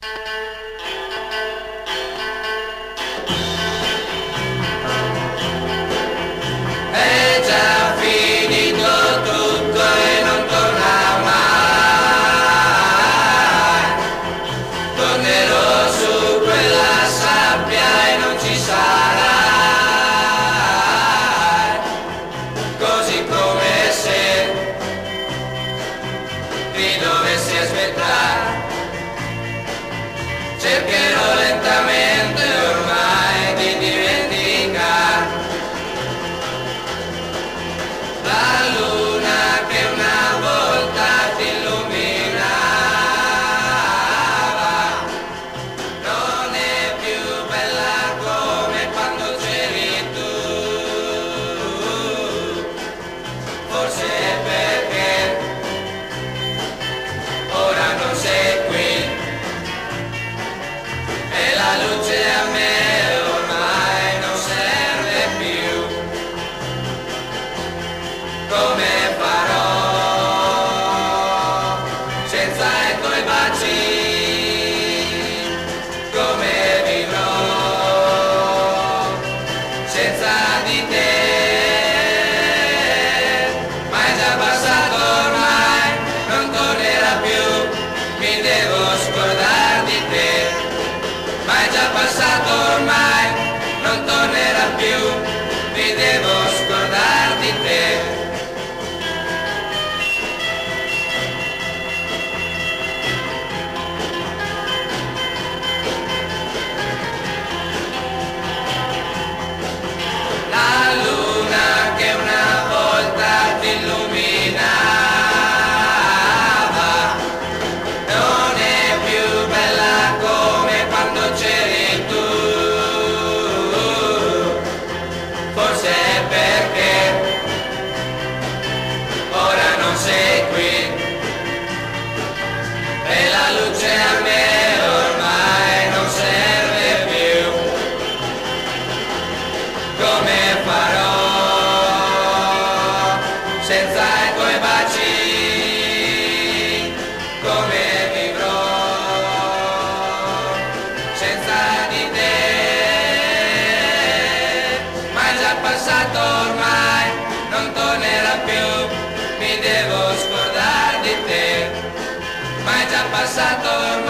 È già finito tutto e non torna mai. Tornerò su quella sabbia e non ci sarai, così come se ti dovessi aspettare. Cercherò lentamente ormai di dimenticare la luna che una volta ti illuminava. Non è più bella come quando c'eri tu, forse è perché ora non sei qui e la luce a me ormai non serve più. Come farò senza i tuoi baci? Come vivrò senza di te? Ma è già passato ormai, non tornerà più, mi devo scordare di te. Ma è già passato ormai, non tornerà più, mi devo scordare di te. La luna che una volta ti illuminava non è più bella come quando c'eri tu, forse è perché ora non sei qui e la luce a me ormai non serve più. Come farò senza i tuoi baci? Come vivrò senza di te? Ma è già passato ormai, non tornerà più, mi devo scordare di te. Ma è già passato ormai.